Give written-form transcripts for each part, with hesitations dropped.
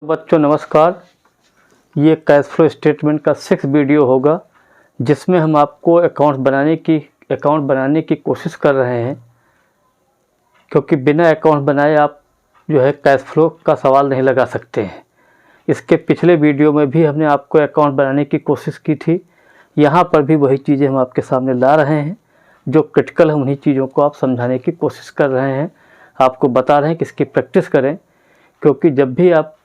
बच्चों नमस्कार। ये कैश फ्लो स्टेटमेंट का 6 वीडियो होगा जिसमें हम आपको अकाउंट बनाने की कोशिश कर रहे हैं, क्योंकि बिना अकाउंट बनाए आप जो है कैश फ्लो का सवाल नहीं लगा सकते हैं। इसके पिछले वीडियो में भी हमने आपको अकाउंट बनाने की कोशिश की थी। यहाँ पर भी वही चीज़ें हम आपके सामने ला रहे हैं जो क्रिटिकल है। उन्हीं चीज़ों को आप समझाने की कोशिश कर रहे हैं, आपको बता रहे हैं कि इसकी प्रैक्टिस करें, क्योंकि जब भी आप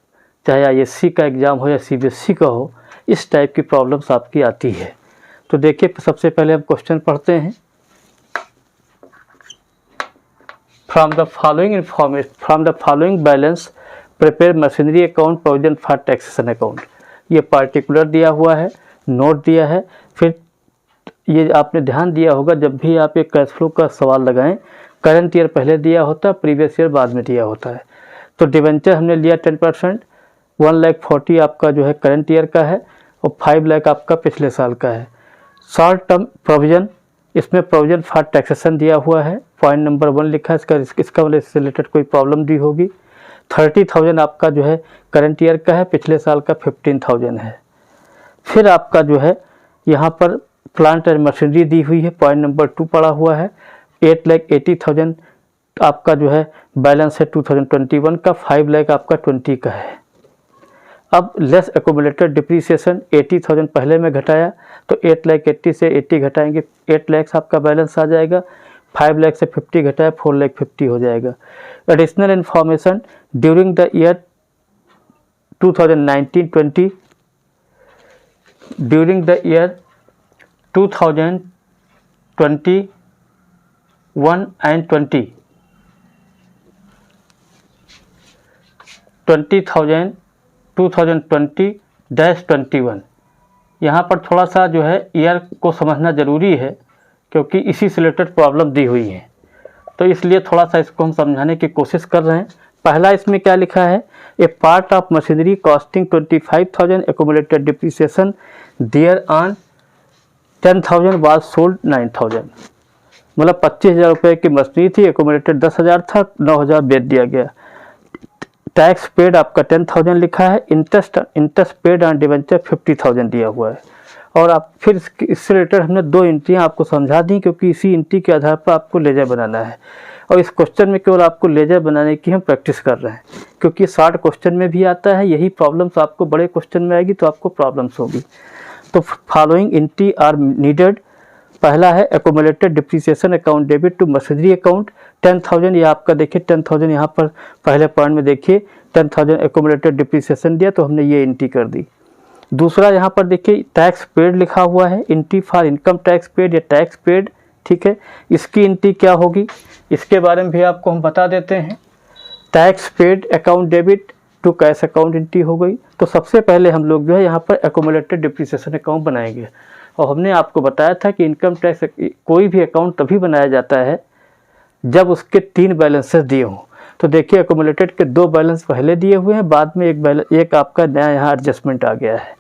चाहे आईएससी का एग्ज़ाम हो या सीबीएसई का हो, इस टाइप की प्रॉब्लम्स आपकी आती है। तो देखिए, सबसे पहले हम क्वेश्चन पढ़ते हैं। From the following balance prepare machinery account provision for taxation account. ये पार्टिकुलर दिया हुआ है, नोट दिया है। फिर ये आपने ध्यान दिया होगा, जब भी आप एक कैश फ्लो का सवाल लगाएं, करंट ईयर पहले दिया होता है, प्रीवियस ईयर बाद में दिया होता है। तो डिवेंचर हमने लिया 10%, 1,40,000 आपका जो है करंट ईयर का है और 5 लाख आपका पिछले साल का है। शॉर्ट टर्म प्रोविजन, इसमें प्रोविजन फॉर टैक्सेशन दिया हुआ है, पॉइंट नंबर 1 लिखा है। इसका मतलब इससे रिलेटेड कोई प्रॉब्लम दी होगी। 30,000 आपका जो है करंट ईयर का है, पिछले साल का 15,000 है। फिर आपका जो है यहाँ पर प्लांट एंड मशीनरी दी हुई है, पॉइंट नंबर 2 पड़ा हुआ है। 8,80,000 आपका जो है बैलेंस है 2021 का, 5 लाख आपका 20 का है। अब लेस एक्यूमुलेटेड डिप्रीसिएशन 80,000 पहले में घटाया, तो 8,80,000 से 80 घटाएंगे, 8 लाख आपका बैलेंस आ जाएगा। 5 लाख से 50 घटाया, 4,50,000 हो जाएगा। Additional information during the year 2019-20, during the year 2021 and 2020-21 यहाँ पर थोड़ा सा जो है ईयर को समझना ज़रूरी है, क्योंकि इसी से रिलेटेड प्रॉब्लम दी हुई है, तो इसलिए थोड़ा सा इसको हम समझाने की कोशिश कर रहे हैं। पहला इसमें क्या लिखा है, a part of machinery costing 25,000 accumulated depreciation thereon 10,000 वाज सोल्ड 9,000। मतलब 25,000 रुपये की मशीनरी थी, एक्यूमुलेटेड 10,000 था, 9,000 बेच दिया गया। टैक्स पेड आपका 10,000 लिखा है, इंटरेस्ट पेड ऑन डिवेंचर 50,000 दिया हुआ है। और आप फिर इससे रिलेटेड हमने 2 एंट्रियाँ आपको समझा दी, क्योंकि इसी एंट्री के आधार पर आपको लेजर बनाना है। और इस क्वेश्चन में केवल आपको लेजर बनाने की हम प्रैक्टिस कर रहे हैं, क्योंकि शॉर्ट क्वेश्चन में भी आता है। यही प्रॉब्लम्स आपको बड़े क्वेश्चन में आएगी तो आपको प्रॉब्लम्स होगी। तो फॉलोइंग एंट्री आर नीडेड। पहला है accumulated depreciation account debit to machinery account 10,000। ये आपका देखिए 10,000 यहाँ पर पहले पॉइंट में देखिए 10,000 एक्यूमुलेटेड डिप्रिसिएशन दिया, तो हमने ये एंट्री कर दी। दूसरा यहाँ पर देखिए टैक्स पेड लिखा हुआ है, entry for income tax paid या टैक्स पेड, ठीक है। इसकी एंट्री क्या होगी, इसके बारे में भी आपको हम बता देते हैं। Tax paid account debit to cash account entry हो गई। तो सबसे पहले हम लोग जो है यहाँ पर एक्यूमुलेटेड डिप्रिसिएशन अकाउंट बनाएंगे। और हमने आपको बताया था कि इनकम टैक्स कोई भी अकाउंट तभी बनाया जाता है जब उसके 3 बैलेंसेस दिए हों। तो देखिए एक्यूमुलेटेड के 2 बैलेंस पहले दिए हुए हैं, बाद में एक आपका नया यहाँ एडजस्टमेंट आ गया है।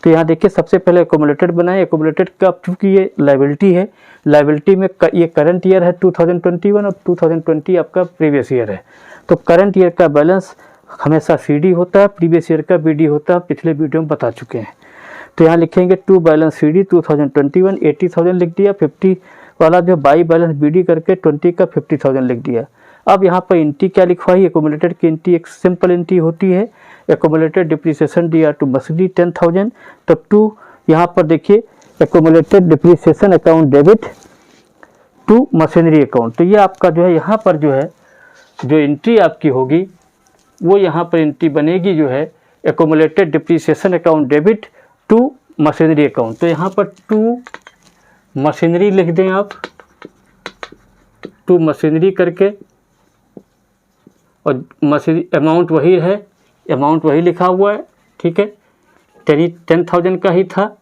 तो यहाँ देखिए सबसे पहले एक्यूमुलेटेड बनाए। एक्यूमुलेटेड का चूँकि ये लायबिलिटी है, लायबिलिटी में ये करंट ईयर है 2021 और 2020 आपका प्रीवियस ईयर है। तो करंट ईयर का बैलेंस हमेशा सीडी होता है, प्रीवियस ईयर का बीडी होता है, पिछले वीडियो में बता चुके हैं। तो यहाँ लिखेंगे टू बैलेंस सीडी 2021 80,000 लिख दिया, 50 वाला जो बाई बैलेंस बीडी करके 20 का 50,000 लिख दिया। अब यहाँ पर एंट्री क्या लिखवाई, एक्यूमुलेटेड की एंट्री एक सिंपल एंट्री होती है, एक्यूमुलेटेड डिप्रिसिएशन दिया टू मशीनरी 10,000। तो टू यहाँ पर देखिए accumulated depreciation account debit to machinery account. तो ये आपका जो है यहाँ पर जो है जो एंट्री आपकी होगी वो यहाँ पर एंट्री बनेगी जो है accumulated depreciation account debit to machinery account. तो यहाँ पर टू मशीनरी लिख दें आप, टू मशीनरी करके, और मशीनरी अमाउंट वही है, अमाउंट वही लिखा हुआ है, ठीक है, 10,000 का ही था।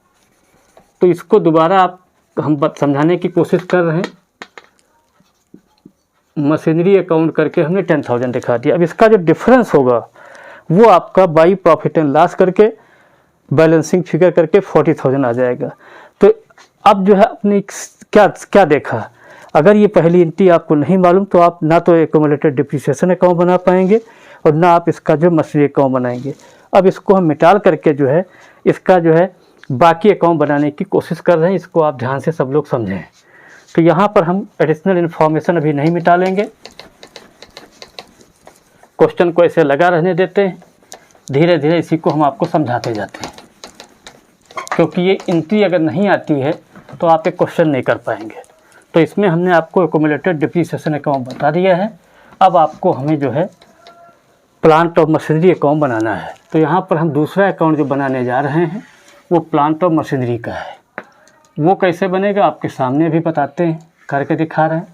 तो इसको दोबारा हम समझाने की कोशिश कर रहे हैं। मशीनरी अकाउंट करके हमने 10,000 दिखा दिया। अब इसका जो डिफरेंस होगा वो आपका बाई प्रॉफिट एंड लॉस करके बैलेंसिंग फिगर करके 40,000 आ जाएगा। तो अब जो है अपने क्या देखा, अगर ये पहली एंट्री आपको नहीं मालूम तो आप ना तो एक्यूमुलेटेड डिप्रिसिएशन अकाउंट बना पाएंगे और ना आप इसका जो मशीनरी अकाउंट बनाएंगे। अब इसको हम मिटाल करके जो है इसका जो है बाकी अकाउंट बनाने की कोशिश कर रहे हैं। इसको आप ध्यान से सब लोग समझें। तो यहाँ पर हम एडिशनल इन्फॉर्मेशन अभी नहीं मिटा लेंगे, क्वेश्चन को ऐसे लगा रहने देते हैं, धीरे धीरे इसी को हम आपको समझाते जाते हैं, क्योंकि ये एंट्री अगर नहीं आती है तो आप एक क्वेश्चन नहीं कर पाएंगे। तो इसमें हमने आपको एक्यूमुलेटेड डिप्रिसिएशन अकाउंट बता दिया है। अब आपको हमें जो है प्लांट और मशीनरी अकाउंट बनाना है। तो यहाँ पर हम दूसरा अकाउंट जो बनाने जा रहे हैं वो प्लांट और मशीनरी का है। वो कैसे बनेगा आपके सामने भी बताते हैं, करके दिखा रहे हैं,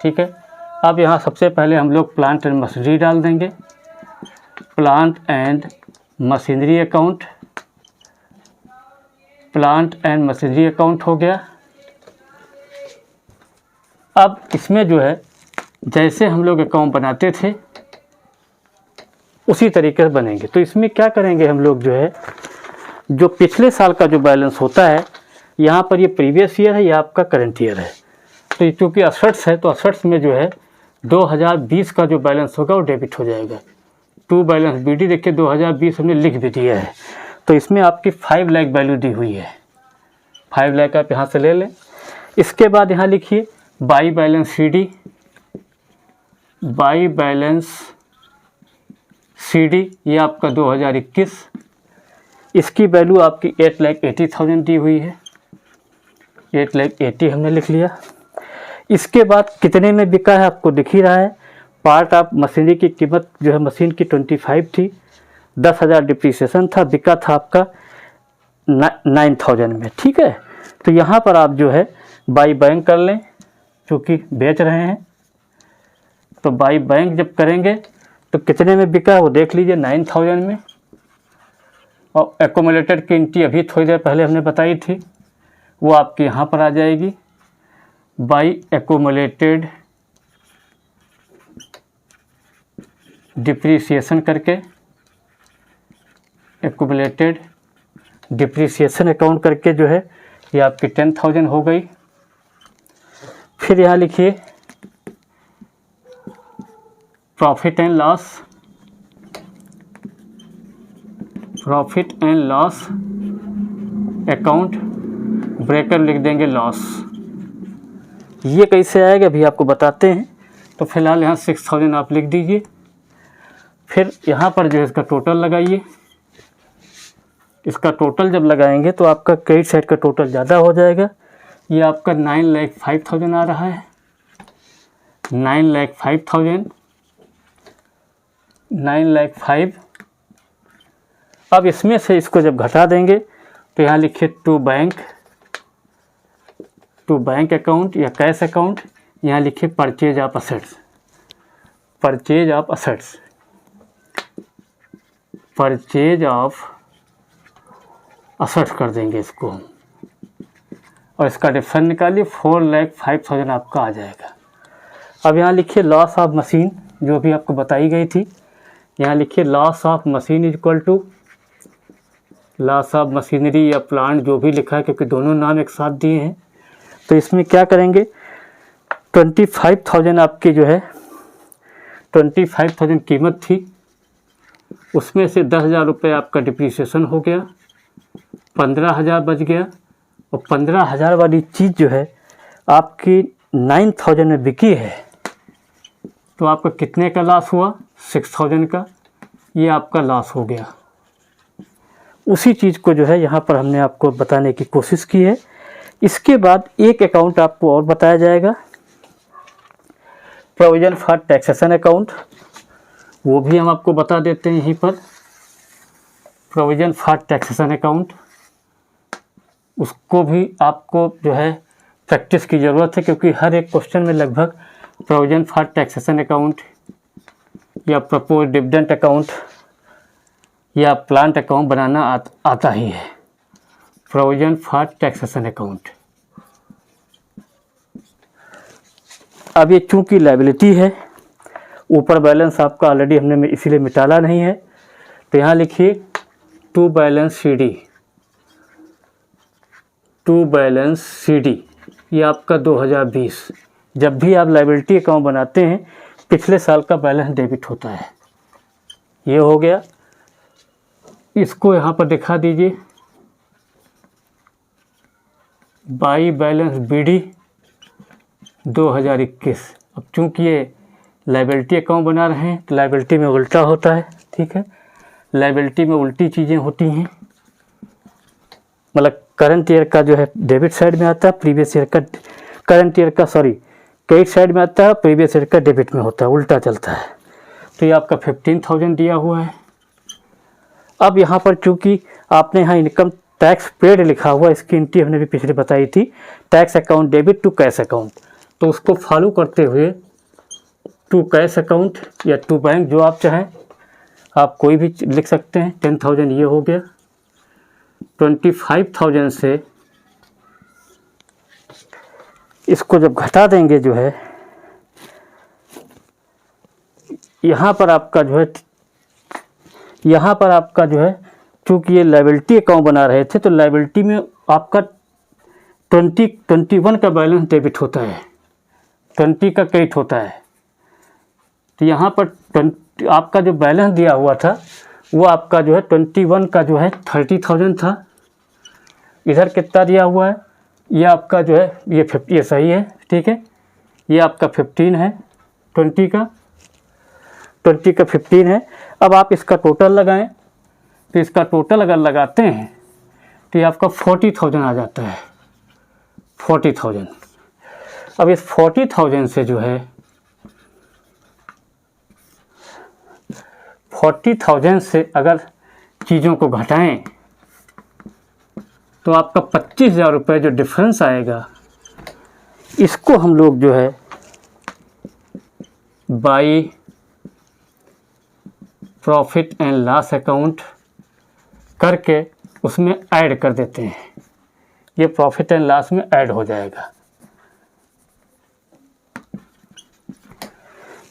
ठीक है। अब यहाँ सबसे पहले हम लोग प्लांट एंड मशीनरी डाल देंगे। Plant and machinery account, plant and machinery account हो गया। अब इसमें जो है जैसे हम लोग अकाउंट बनाते थे उसी तरीके से बनेंगे। तो इसमें क्या करेंगे हम लोग जो है जो पिछले साल का जो बैलेंस होता है, यहाँ पर ये प्रीवियस ईयर है, ये आपका करंट ईयर है। तो चूँकि असेट्स है तो असेट्स में जो है 2020 का जो बैलेंस होगा वो डेबिट हो जाएगा। टू बैलेंस बीडी देखिए 2020 हमने लिख भी दिया है। तो इसमें आपकी 5 लाख वैल्यू दी हुई है, 5 लाख आप यहाँ से ले लें। इसके बाद यहाँ लिखिए by balance CD, by balance c d ये आपका 2021, इसकी वैल्यू आपकी 8,80,000 दी हुई है, 8,80,000 हमने लिख लिया। इसके बाद कितने में बिका है आपको दिख ही रहा है। पार्ट ऑफ मशीनरी की कीमत जो है मशीन की 25 थी, 10,000 डिप्रिसिएशन था, बिका था आपका 9,000 में, ठीक है। तो यहाँ पर आप जो है बाई बैंक कर लें, क्योंकि बेच रहे हैं। तो बाई बैंक जब करेंगे तो कितने में बिका है वो देख लीजिए, 9,000 में। और एक्यूमुलेटेड की एंट्री अभी थोड़ी देर पहले हमने बताई थी, वो आपके यहाँ पर आ जाएगी। बाई एक्यूमुलेटेड डिप्रिसिएशन करके, एक्यूमुलेटेड डिप्रिसिएशन अकाउंट करके जो है ये आपकी 10,000 हो गई। फिर यहाँ लिखिए profit and loss, profit and loss account, breaker लिख देंगे लॉस। ये कैसे आएगा अभी आपको बताते हैं। तो फिलहाल यहाँ 6,000 आप लिख दीजिए। फिर यहाँ पर जो है इसका टोटल लगाइए। इसका टोटल जब लगाएंगे तो आपका क्रेडिट साइड का टोटल ज़्यादा हो जाएगा। ये आपका 9,05,000 आ रहा है, 9,05,000, 9,05,000। अब इसमें से इसको जब घटा देंगे तो यहाँ लिखिए टू बैंक अकाउंट या कैश अकाउंट, यहाँ लिखिए purchase of assets, purchase of assets, purchase of assets कर देंगे इसको हम। और इसका डिफरेंस निकालिए, 4,05,000 आपका आ जाएगा। अब यहाँ लिखिए लॉस ऑफ मशीन, जो भी आपको बताई गई थी, यहाँ लिखिए loss of machine is equal to loss of machinery या प्लांट, जो भी लिखा है, क्योंकि दोनों नाम एक साथ दिए हैं। तो इसमें क्या करेंगे, 25,000 आपकी जो है 25,000 कीमत थी, उसमें से 10,000 रुपये आपका डिप्रिसिएशन हो गया, 15,000 बच गया। और 15,000 वाली चीज़ जो है आपकी 9,000 में बिकी है, तो आपका कितने का लॉस हुआ, 6,000 का, ये आपका लॉस हो गया। उसी चीज़ को जो है यहाँ पर हमने आपको बताने की कोशिश की है। इसके बाद एक अकाउंट आपको और बताया जाएगा, प्रोविजन फॉर टैक्सेशन अकाउंट, वो भी हम आपको बता देते हैं यहीं पर। प्रोविजन फॉर टैक्सेशन अकाउंट, उसको भी आपको जो है प्रैक्टिस की ज़रूरत है, क्योंकि हर एक क्वेश्चन में लगभग प्रोविजन फॉर टैक्सेशन अकाउंट या प्रपोज डिविडेंड अकाउंट या प्लांट अकाउंट बनाना आता ही है। प्रोविजन फॉर टैक्सेशन अकाउंट, अब ये चूंकि लायबिलिटी है, ऊपर बैलेंस आपका ऑलरेडी हमने इसीलिए मिटाला नहीं है। तो यहाँ लिखिए to balance c d, to balance c d, ये आपका 2020। जब भी आप लायबिलिटी अकाउंट बनाते हैं पिछले साल का बैलेंस डेबिट होता है, ये हो गया। इसको यहाँ पर दिखा दीजिए, बाई बैलेंस BD 2021। अब चूँकि ये लायबिलिटी अकाउंट बना रहे हैं तो लायबिलिटी में उल्टा होता है, ठीक है। लायबिलिटी में उल्टी चीज़ें होती हैं, मतलब करंट ईयर का जो है डेबिट साइड में आता है, प्रीवियस ईयर का क्रेडिट साइड में आता है, प्रीवियस ईयर का डेबिट में होता है, उल्टा चलता है। तो ये आपका 15,000 दिया हुआ है। अब यहाँ पर चूँकि आपने यहाँ इनकम टैक्स पेड लिखा हुआ, इसकी एंट्री हमने भी पिछले बताई थी, tax account debit to cash account, तो उसको फॉलो करते हुए टू कैश अकाउंट या टू बैंक, जो आप चाहें आप कोई भी लिख सकते हैं। 10,000 ये हो गया। 25,000 से इसको जब घटा देंगे जो है, यहाँ पर आपका जो है चूँकि ये लायबिलिटी अकाउंट बना रहे थे तो लायबिलिटी में आपका 21 का बैलेंस डेबिट होता है, 20 का क्रेडिट होता है। तो यहाँ पर आपका जो बैलेंस दिया हुआ था वो आपका जो है 21 का जो है 30,000 था। इधर कितना दिया हुआ है, ये आपका जो है ये सही है, ठीक है। ये आपका 15 है, 20 का 15 है। अब आप इसका टोटल लगाएं, तो इसका टोटल अगर लगाते हैं तो ये आपका 40,000 आ जाता है, 40,000। अब इस 40,000 से जो है 40,000 से अगर चीज़ों को घटाएं तो आपका 25,000 रुपये जो डिफरेंस आएगा, इसको हम लोग जो है by profit and loss account करके उसमें ऐड कर देते हैं। ये प्रॉफिट एंड लॉस में ऐड हो जाएगा।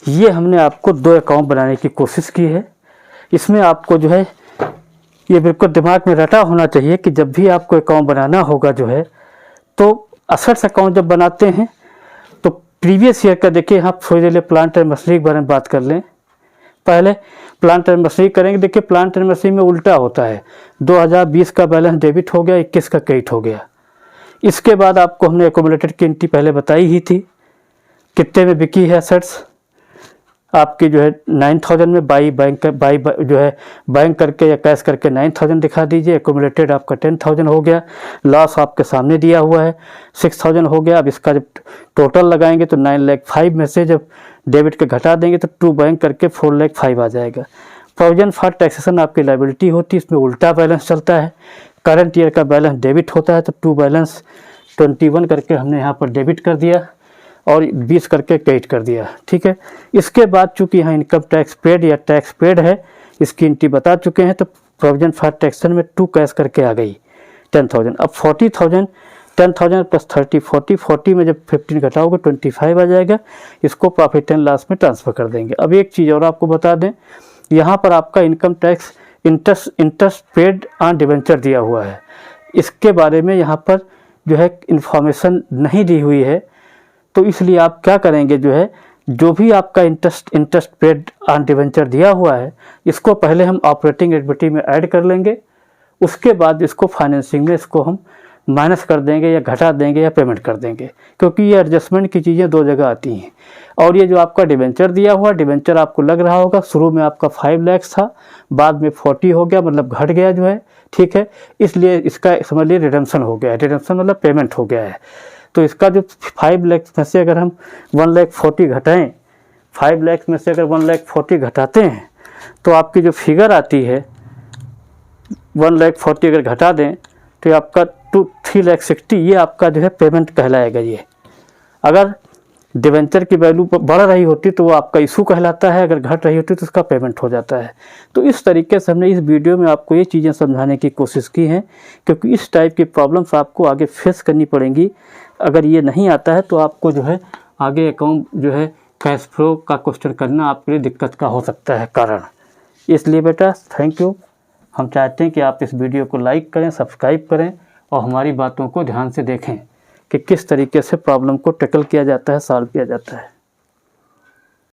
ये हमने आपको 2 अकाउंट बनाने की कोशिश की है। इसमें आपको जो है ये बिल्कुल दिमाग में रटा होना चाहिए कि जब भी आपको अकाउंट बनाना होगा जो है, तो असेट्स अकाउंट जब बनाते हैं तो प्रीवियस ईयर का देखिए, यहाँ थोड़ी देर प्लांट एंड मशीनरी के बारे में बात कर लें। पहले प्लांट एंड मशीनरी करेंगे। देखिए प्लांट एंड मशीनरी में उल्टा होता है, 2020 का बैलेंस डेबिट हो गया, 21 का क्रेडिट हो गया। इसके बाद आपको हमने एकोमुलेटेड की एंट्री पहले बताई ही थी, कितने में बिकी है एसेट्स आपकी जो है 9,000 में बाई जो है बैंक करके या कैश करके 9,000 दिखा दीजिए। एकोमुलेटेड आपका 10,000 हो गया। लॉस आपके सामने दिया हुआ है 6,000 हो गया। अब इसका जब टोटल लगाएंगे तो 9,05,000 में से जब डेबिट के घटा देंगे तो टू बैंक करके 4,05,000 आ जाएगा। प्रोविजन फॉर टैक्सेशन आपकी लायबिलिटी होती है, इसमें उल्टा बैलेंस चलता है। करंट ईयर का बैलेंस डेबिट होता है तो टू बैलेंस 21 करके हमने यहाँ पर डेबिट कर दिया और 20 करके क्रेडिट कर दिया, ठीक है। इसके बाद चूंकि यहाँ इनकम टैक्स पेड या टैक्स पेड है, इसकी एंट्री बता चुके हैं, तो प्रोविजन फॉर टैक्सेशन में टू कैश करके आ गई 10,000। अब 40,000 10,000 प्लस 30 40 में जब 15 घटाओगे 25 आ जाएगा। इसको प्रॉफिट एंड लॉस में ट्रांसफ़र कर देंगे। अब एक चीज़ और आपको बता दें, यहाँ पर आपका income tax interest paid on debenture दिया हुआ है। इसके बारे में यहाँ पर जो है इन्फॉर्मेशन नहीं दी हुई है, तो इसलिए आप क्या करेंगे, जो है जो भी आपका इंटरेस्ट पेड ऑन डिबेंचर दिया हुआ है, इसको पहले हम ऑपरेटिंग एक्टिविटी में ऐड कर लेंगे। उसके बाद इसको फाइनेंसिंग में इसको हम माइनस कर देंगे या घटा देंगे या पेमेंट कर देंगे, क्योंकि ये एडजस्टमेंट की चीज़ें 2 जगह आती हैं। और ये जो आपका डिबेंचर दिया हुआ, डिबेंचर आपको लग रहा होगा शुरू में आपका 5 लाख था, बाद में 40 हो गया, मतलब घट गया जो है, ठीक है। इसलिए इसका समझ लीजिए रिडम्पशन हो गया है। रिडम्पशन मतलब पेमेंट हो गया है। तो इसका जो 5 लाख में से अगर हम 1,40,000 घटाएँ, 5 लाख में से अगर 1,40,000 घटाते हैं तो आपकी जो फिगर आती है 1,40,000 अगर घटा दें तो आपका 3,60,000 ये आपका जो है पेमेंट कहलाएगा। ये अगर डिबेंचर की वैल्यू बढ़ रही होती तो वो आपका इशू कहलाता है, अगर घट रही होती तो उसका पेमेंट हो जाता है। तो इस तरीके से हमने इस वीडियो में आपको ये चीज़ें समझाने की कोशिश की हैं, क्योंकि इस टाइप की प्रॉब्लम्स आपको आगे फेस करनी पड़ेंगी। अगर ये नहीं आता है तो आपको जो है आगे अकाउंट जो है कैश फ्लो का क्वेश्चन करना आपके लिए दिक्कत का हो सकता है कारण। इसलिए बेटा थैंक यू। हम चाहते हैं कि आप इस वीडियो को लाइक करें, सब्सक्राइब करें और हमारी बातों को ध्यान से देखें कि किस तरीके से प्रॉब्लम को टैकल किया जाता है, सॉल्व किया जाता है।